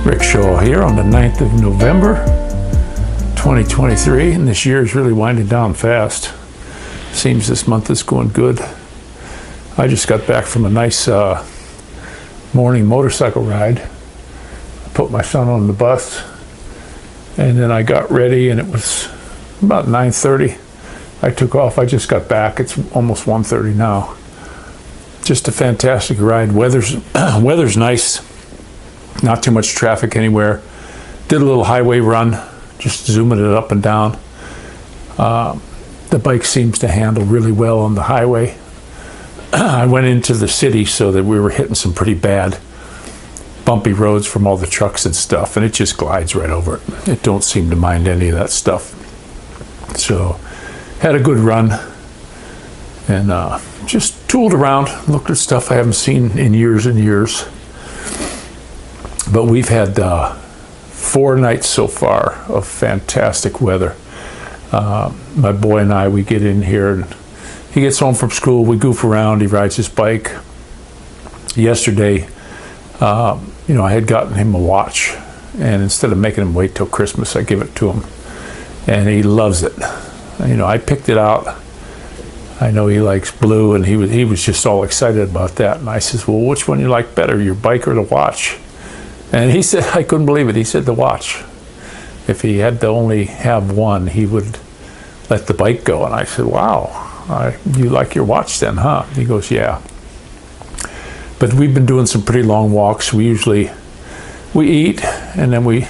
Rick Shaw here on the 9th of November 2023, and this year is really winding down fast. Seems this month is going good. I just got back from a nice morning motorcycle ride. I put my son on the bus, and then I got ready, and it was about 9:30. I took off. I just got back. It's almost 1:30 now. Just a fantastic ride. Weather's nice. Not too much traffic anywhere. Did a little highway run, just zooming it up and down. The bike seems to handle really well on the highway. I went into the city so that we were hitting some pretty bad bumpy roads from all the trucks and stuff, and it just glides right over it. It don't seem to mind any of that stuff. So had a good run, and just tooled around, looked at stuff I haven't seen in years and years. But we've had 4 nights so far of fantastic weather. My boy and I, we get in here, and he gets home from school, we goof around, he rides his bike. Yesterday, I had gotten him a watch, and instead of making him wait till Christmas, I give it to him, and he loves it. I picked it out. I know he likes blue, and he was just all excited about that. And I says, well, which one you like better, your bike or the watch? And he said, I couldn't believe it. He said the watch. If he had to only have one, he would let the bike go. And I said, wow, you like your watch then, huh? He goes, yeah. But we've been doing some pretty long walks. We eat, and then we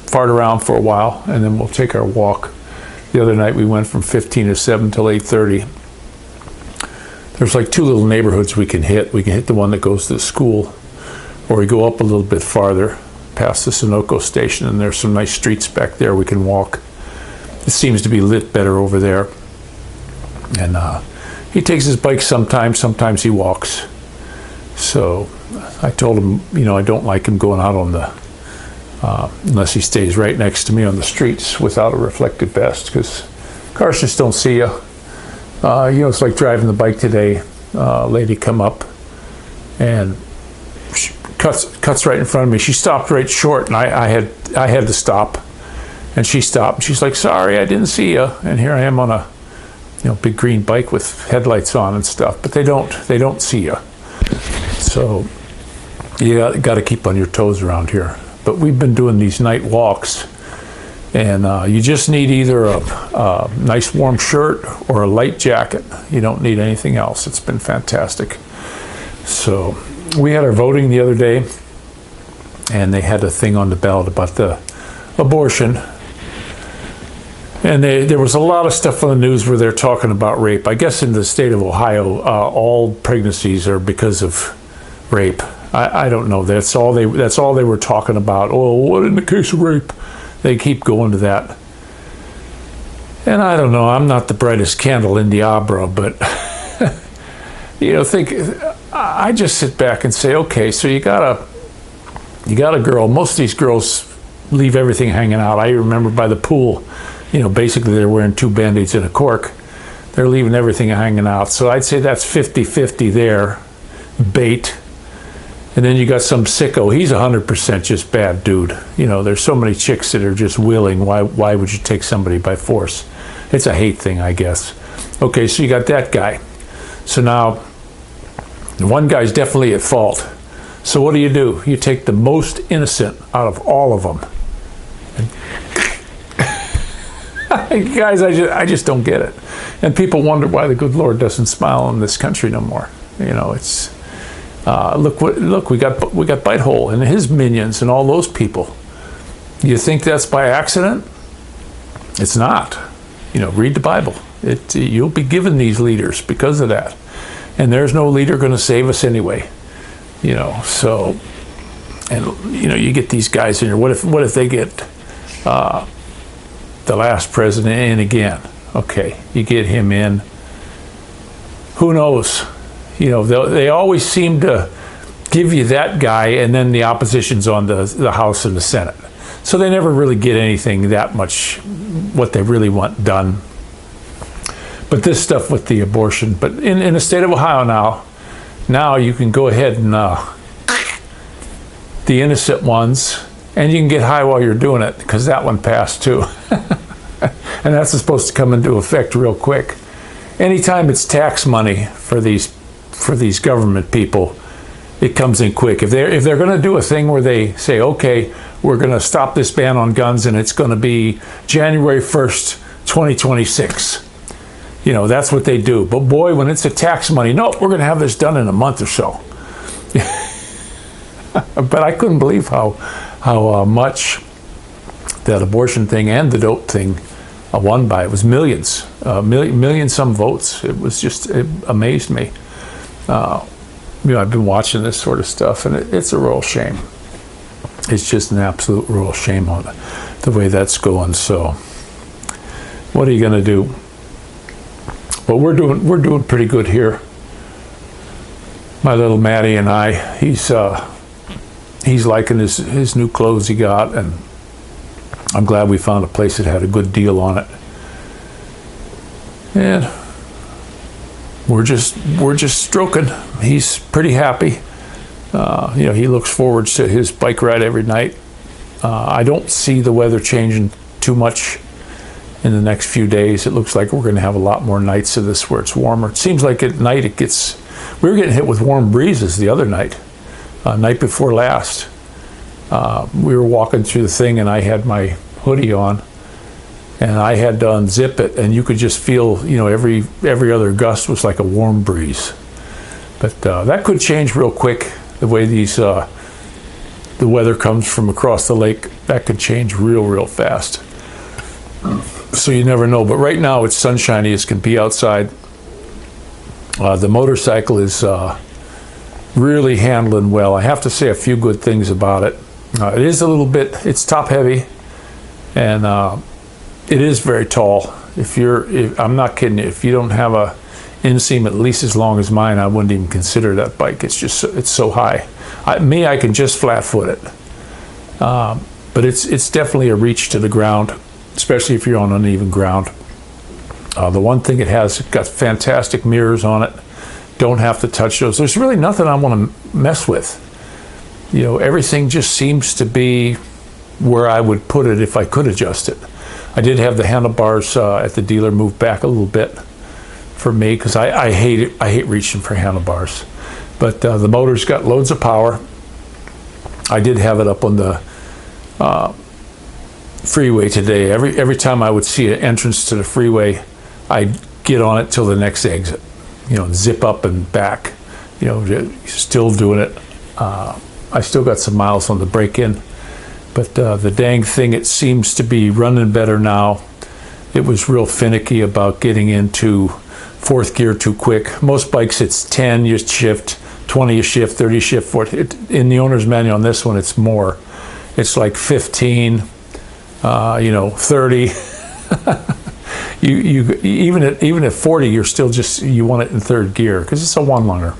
fart around for a while, and then we'll take our walk. The other night we went from 15 to 7 till 8:30. There's like 2 little neighborhoods we can hit. We can hit the one that goes to the school, or we go up a little bit farther past the Sunoco station, and there's some nice streets back there we can walk. It seems to be lit better over there. And he takes his bike sometimes he walks. So I told him, I don't like him going out on the, unless he stays right next to me on the streets without a reflective vest, because cars just don't see you. It's like driving the bike today. A lady come up and cuts right in front of me. She stopped right short, and I had to stop, and she stopped. She's like, sorry, I didn't see you. And here I am on a big green bike with headlights on and stuff, but they don't see you. So you got to keep on your toes around here. But we've been doing these night walks, and you just need either a nice warm shirt or a light jacket. You don't need anything else. It's been fantastic. So we had our voting the other day, and they had a thing on the ballot about the abortion. And there was a lot of stuff on the news where they're talking about rape. I guess in the state of Ohio, all pregnancies are because of rape. I don't know. That's all they were talking about. Oh, what in the case of rape? They keep going to that. And I don't know. I'm not the brightest candle in the opera, but I just sit back and say, okay, so you got a girl. Most of these girls leave everything hanging out. I remember by the pool, basically they're wearing 2 Band-Aids and a cork. They're leaving everything hanging out. So I'd say that's 50-50 there, bait. And then you got some sicko. He's 100% just bad dude. There's so many chicks that are just willing. Why would you take somebody by force? It's a hate thing, I guess. Okay, so you got that guy. So now, the one guy's definitely at fault. So what do? You take the most innocent out of all of them. Guys, I just don't get it. And people wonder why the good Lord doesn't smile in this country no more. It's look, we got Bitehole and his minions and all those people. You think that's by accident? It's not. Read the Bible. You'll be given these leaders because of that. And there's no leader going to save us anyway. So, and you get these guys in here. What if they get the last president in again? Okay, you get him in. Who knows? They always seem to give you that guy, and then the opposition's on the House and the Senate. So they never really get anything that much what they really want done. But this stuff with the abortion, but in the state of Ohio now you can go ahead and the innocent ones, and you can get high while you're doing it, because that one passed too. And that's supposed to come into effect real quick. Anytime it's tax money for these government people, it comes in quick. If they're going to do a thing where they say, okay, we're going to stop this ban on guns and it's going to be January 1st, 2026. You know, that's what they do. But boy, when it's a tax money, no, we're going to have this done in a month or so. But I couldn't believe how much that abortion thing and the dope thing won by. It was millions, million some votes. It was just, it amazed me. You know, I've been watching this sort of stuff, and it's a real shame. It's just an absolute real shame on the way that's going. So, what are you going to do? But we're doing pretty good here. My little Matty and I, he's liking his new clothes he got, and I'm glad we found a place that had a good deal on it. And we're just stroking. He's pretty happy. You know, he looks forward to his bike ride every night. I don't see the weather changing too much in the next few days. It looks like we're going to have a lot more nights of this where it's warmer. It seems like at night we were getting hit with warm breezes the other night, night before last. We were walking through the thing, and I had my hoodie on, and I had to unzip it, and you could just feel, you know, every other gust was like a warm breeze. But that could change real quick. The way the weather comes from across the lake, that could change real fast. So you never know. But right now it's sunshiny as can be outside. The motorcycle is really handling well. I have to say a few good things about it. It is a little bit, it's top heavy, and it is very tall. I'm not kidding you, if you don't have a inseam at least as long as mine, I wouldn't even consider that bike. It's just, it's so high. I can just flat foot it. But it's definitely a reach to the ground, especially if you're on uneven ground. The one thing it has, it's got fantastic mirrors on it. Don't have to touch those. There's really nothing I want to mess with. You know, everything just seems to be where I would put it if I could adjust it. I did have the handlebars at the dealer moved back a little bit for me, because I hate it. I hate reaching for handlebars. But the motor's got loads of power. I did have it up on the freeway today. Every time I would see an entrance to the freeway, I'd get on it till the next exit. You know, zip up and back. You know, still doing it. I still got some miles on the break-in, but the dang thing, it seems to be running better now. It was real finicky about getting into fourth gear too quick. Most bikes it's 10 you shift, 20 you shift, 30 you shift, 40. In the owner's manual on this one, it's more. It's like 15, you know, 30. Even at 40, you're still just, you want it in third gear because it's a one-lunger.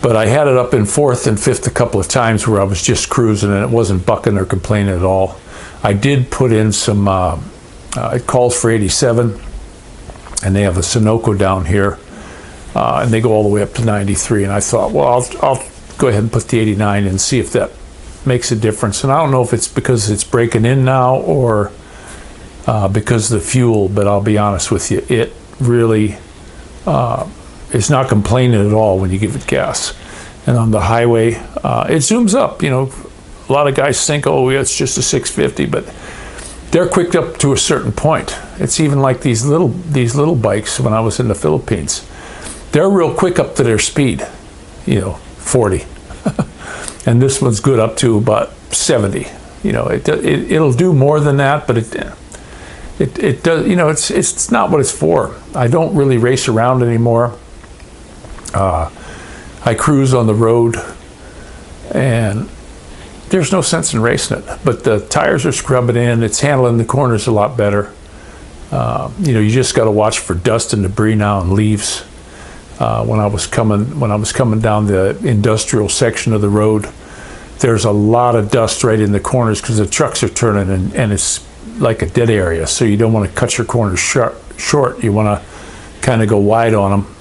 But I had it up in fourth and fifth a couple of times where I was just cruising and it wasn't bucking or complaining at all. I did put in some, it calls for 87, and they have a Sunoco down here, and they go all the way up to 93. And I thought, well, I'll go ahead and put the 89 and see if that makes a difference. And I don't know if it's because it's breaking in now or because of the fuel, but I'll be honest with you, it really it's not complaining at all when you give it gas. And on the highway, it zooms up. You know, a lot of guys think, oh, yeah, it's just a 650, but they're quick up to a certain point. It's even like these little bikes when I was in the Philippines. They're real quick up to their speed, you know, 40. And this one's good up to about 70. You know, it'll do more than that, but it does, you know, it's not what it's for. I don't really race around anymore. I cruise on the road, and there's no sense in racing it. But the tires are scrubbing in. It's handling the corners a lot better. You know, you just got to watch for dust and debris now and leaves. When I was coming down the industrial section of the road, there's a lot of dust right in the corners because the trucks are turning, and it's like a dead area. So you don't want to cut your corners short. You want to kind of go wide on them.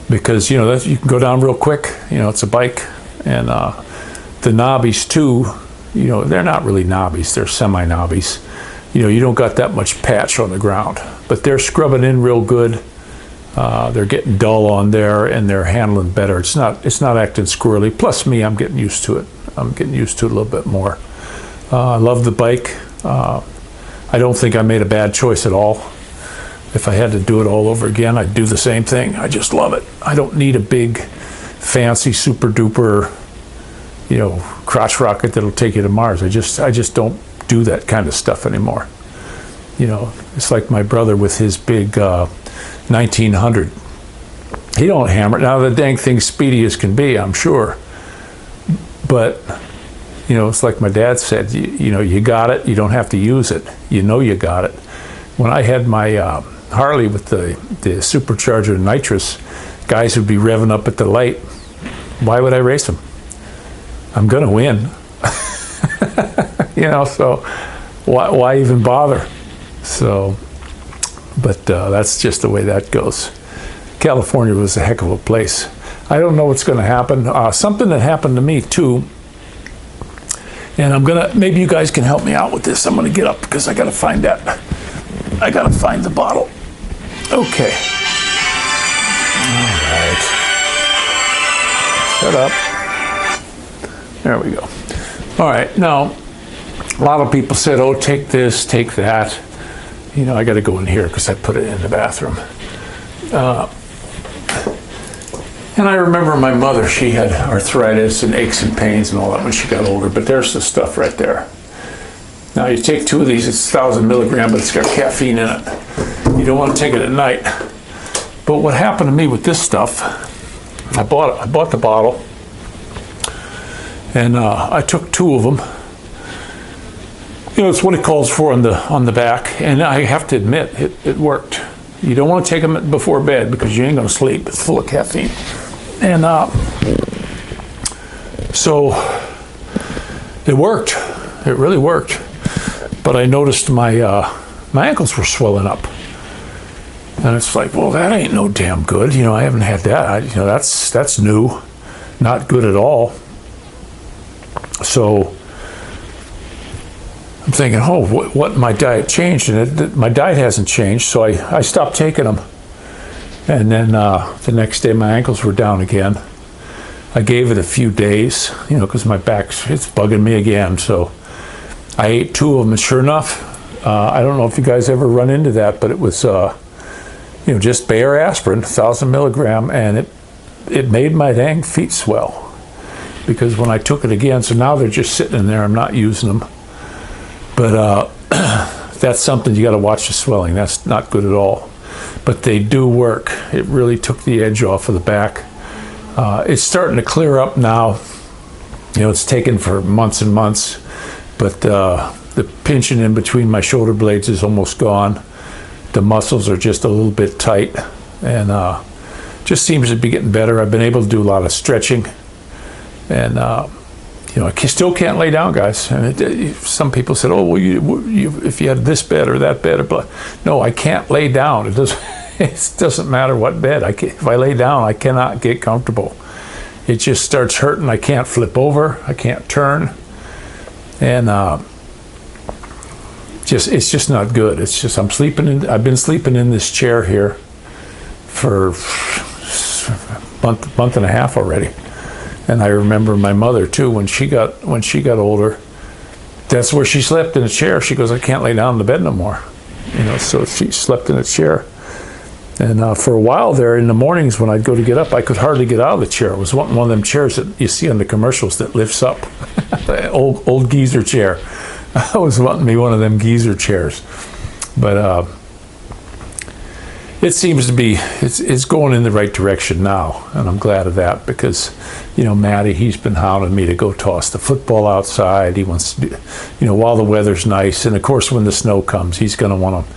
because you can go down real quick. It's a bike, and the knobbies too. They're not really knobbies; they're semi-knobbies. You don't got that much patch on the ground, but they're scrubbing in real good. They're getting dull on there, and they're handling better. It's not acting squirrely. Plus me, I'm getting used to it. I'm getting used to it a little bit more. I love the bike. I don't think I made a bad choice at all. If I had to do it all over again, I'd do the same thing. I just love it. I don't need a big, fancy, super duper, crotch rocket that'll take you to Mars. I just don't do that kind of stuff anymore. It's like my brother with his big 1900. He don't hammer it. Now the dang thing's speedy as can be, I'm sure. But it's like my dad said. You got it. You don't have to use it. You got it. When I had my Harley with the supercharger nitrous, guys would be revving up at the light. Why would I race them? I'm gonna win. So why even bother? So, but that's just the way that goes. California was a heck of a place. I don't know what's going to happen. Something that happened to me too, and maybe you guys can help me out with this. I'm gonna get up because I gotta find that. I gotta find the bottle. Okay. All right. Shut up. There we go. All right. Now, a lot of people said, "Oh, take this, take that." I got to go in here because I put it in the bathroom. And I remember my mother, she had arthritis and aches and pains and all that when she got older, but there's the stuff right there. Now you take 2 of these, it's 1,000 milligrams, but it's got caffeine in it. You don't want to take it at night. But what happened to me with this stuff, I bought the bottle, and I took 2 of them. It's what it calls for on the back, and I have to admit, it worked. You don't want to take them before bed because you ain't going to sleep. It's full of caffeine. And so it worked. It really worked. But I noticed my ankles were swelling up. And it's like, well, that ain't no damn good. I haven't had that. That's new. Not good at all. So I'm thinking, what my diet changed, and my diet hasn't changed, so I stopped taking them. And then the next day my ankles were down again. I gave it a few days, because my it's bugging me again. So I ate 2 of them, and sure enough, I don't know if you guys ever run into that, but it was just Bayer aspirin, 1,000 milligram, and it made my dang feet swell. Because when I took it again, so now they're just sitting in there, I'm not using them. But that's something you got to watch the swelling. That's not good at all. But they do work. It really took the edge off of the back. It's starting to clear up now. It's taken for months and months, but the pinching in between my shoulder blades is almost gone. The muscles are just a little bit tight, and just seems to be getting better. I've been able to do a lot of stretching, and I still can't lay down, guys. And some people said, "Oh, well, if you had this bed or that bed," or no, I can't lay down. It doesn't matter what bed. If I lay down, I cannot get comfortable. It just starts hurting. I can't flip over. I can't turn, and it's just not good. It's just I've been sleeping in this chair here for a month and a half already. And I remember my mother too, when she got older, that's where she slept, in a chair. She goes, "I can't lay down in the bed no more." So she slept in a chair. And for a while there, in the mornings when I'd go to get up, I could hardly get out of the chair. It was one of them chairs that you see on the commercials that lifts up. old geezer chair. I was wanting me one of them geezer chairs. But it seems to be, it's going in the right direction now, and I'm glad of that, because Matty, he's been hounding me to go toss the football outside. He wants to do, while the weather's nice, and of course when the snow comes, he's going to want to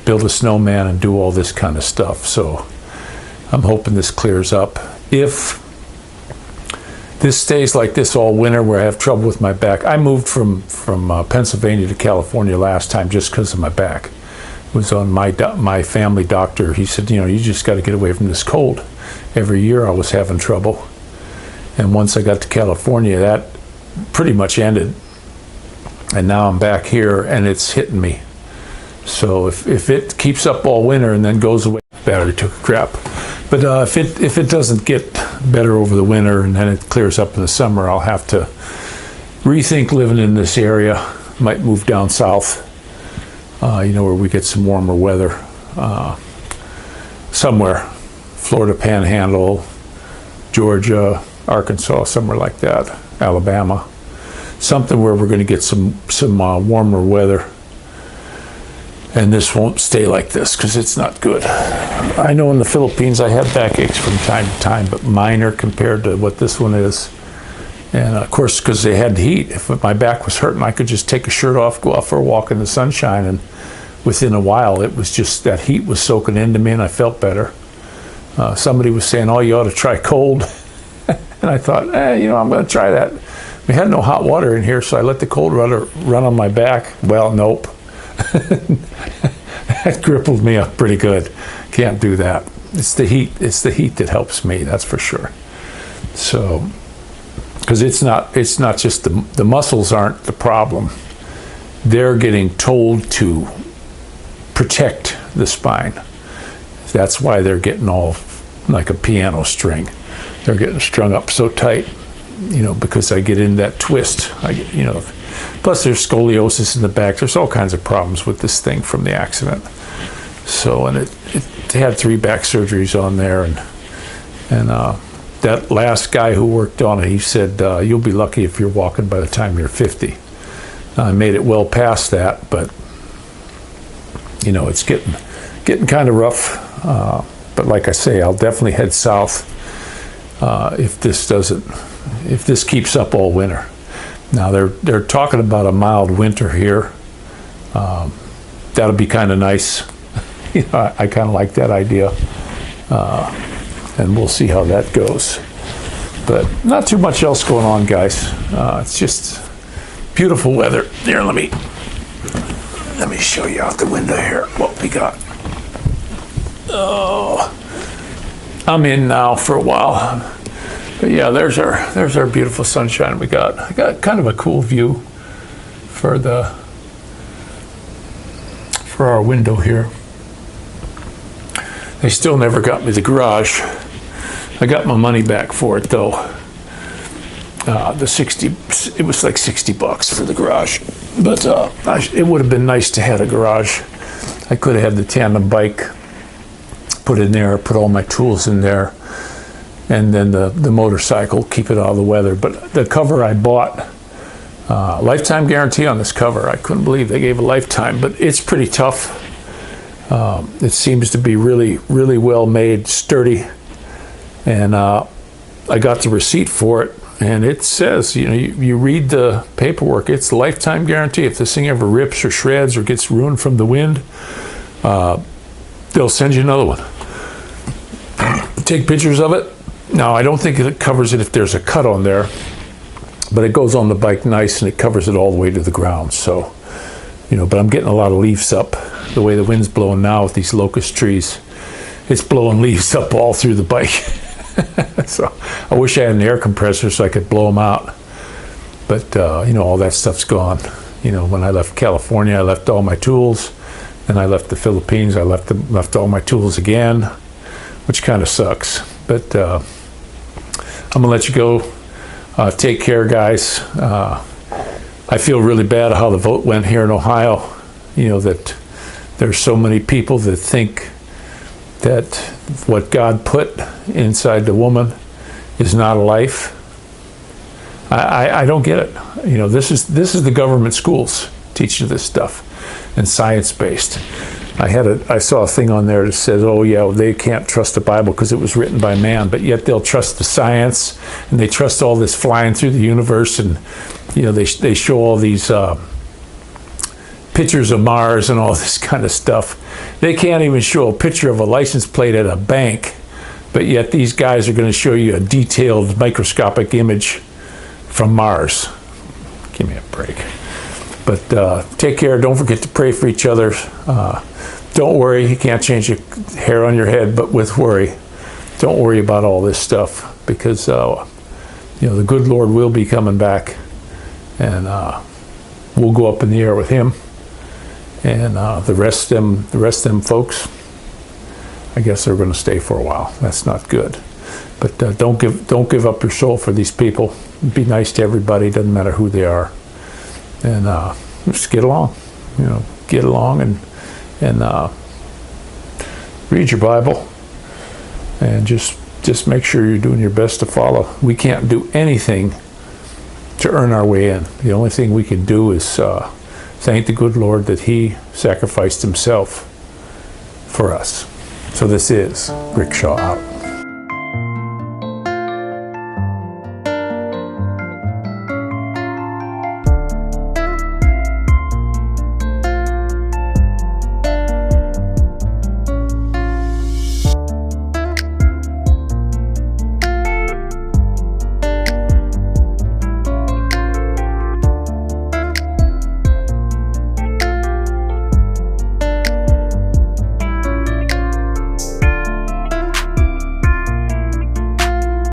build a snowman and do all this kind of stuff. So I'm hoping this clears up. If this stays like this all winter, where I have trouble with my back. I moved from Pennsylvania to California last time just because of my back. was on my family doctor. He said, you just got to get away from this cold. Every year I was having trouble. And once I got to California, that pretty much ended. And now I'm back here and it's hitting me. So if it keeps up all winter and then goes away, battery took a crap. But if it doesn't get better over the winter and then it clears up in the summer, I'll have to rethink living in this area. Might move down south, where we get some warmer weather. Somewhere, Florida Panhandle, Georgia, Arkansas, somewhere like that, Alabama. Something where we're going to get some warmer weather. And this won't stay like this because it's not good. I know in the Philippines I had backaches from time to time, but minor compared to what this one is. And of course, because they had heat, if my back was hurting, I could just take a shirt off, go out for a walk in the sunshine, and within a while, it was just that heat was soaking into me and I felt better. Somebody was saying, oh, you ought to try cold. And I thought, I'm going to try that. We had no hot water in here, so I let the cold water run on my back. Well, nope. That crippled me up pretty good. Can't do that. It's the heat that helps me, that's for sure. So, because it's not just the muscles aren't the problem. They're getting told to protect the spine. That's why they're getting all like a piano string. They're getting strung up so tight, because I get in that twist. Plus there's scoliosis in the back. There's all kinds of problems with this thing from the accident. So, and it had 3 back surgeries on there, and that last guy who worked on it, he said, you'll be lucky if you're walking by the time you're 50. I made it well past that, but it's getting kind of rough. But like I say, I'll definitely head south if this keeps up all winter. Now they're talking about a mild winter here. That'll be kind of nice. I kind of like that idea. And we'll see how that goes. But not too much else going on, guys. It's just beautiful weather. Here, let me show you out the window here what we got. Oh, I'm in now for a while. But yeah, there's our beautiful sunshine we got. I got kind of a cool view for our window here. They still never got me the garage. I got my money back for it though. It was like $60 for the garage. But it would have been nice to have a garage. I could have had the tandem bike put in there, put all my tools in there, and then the motorcycle, keep it out of the weather. But the cover I bought, lifetime guarantee on this cover. I couldn't believe they gave a lifetime, but it's pretty tough. It seems to be really, really well made, sturdy. And I got the receipt for it, and it says, you read the paperwork, it's a lifetime guarantee. If this thing ever rips or shreds or gets ruined from the wind, they'll send you another one. Take pictures of it. Now, I don't think it covers it if there's a cut on there, but it goes on the bike nice and it covers it all the way to the ground. So, but I'm getting a lot of leaves up. The way the wind's blowing now with these locust trees, it's blowing leaves up all through the bike. So I wish I had an air compressor so I could blow them out. But, all that stuff's gone. When I left California, I left all my tools. Then I left the Philippines, I left all my tools again, which kind of sucks. But I'm going to let you go. Take care, guys. I feel really bad how the vote went here in Ohio. That there's so many people that think that what God put inside the woman is not a life. I don't get it. This is the government schools teaching this stuff, and science-based. I saw a thing on there that says, oh yeah, they can't trust the Bible because it was written by man, but yet they'll trust the science, and they trust all this flying through the universe, and they show all these pictures of Mars and all this kind of stuff. They can't even show a picture of a license plate at a bank, but yet these guys are going to show you a detailed microscopic image from Mars. Give me a break. But take care. Don't forget to pray for each other. don't worry, he can't change the hair on your head, but with worry, don't worry about all this stuff, because the good Lord will be coming back, and we'll go up in the air with him, and the rest of them folks, I guess they're going to stay for a while. That's not good. But don't give up your soul for these people. Be nice to everybody. Doesn't matter who they are, and just get along. Get along and read your Bible, and just make sure you're doing your best to follow. We can't do anything to earn our way in. The only thing we can do is thank the good Lord that he sacrificed himself for us. So this is Rick Shaw out.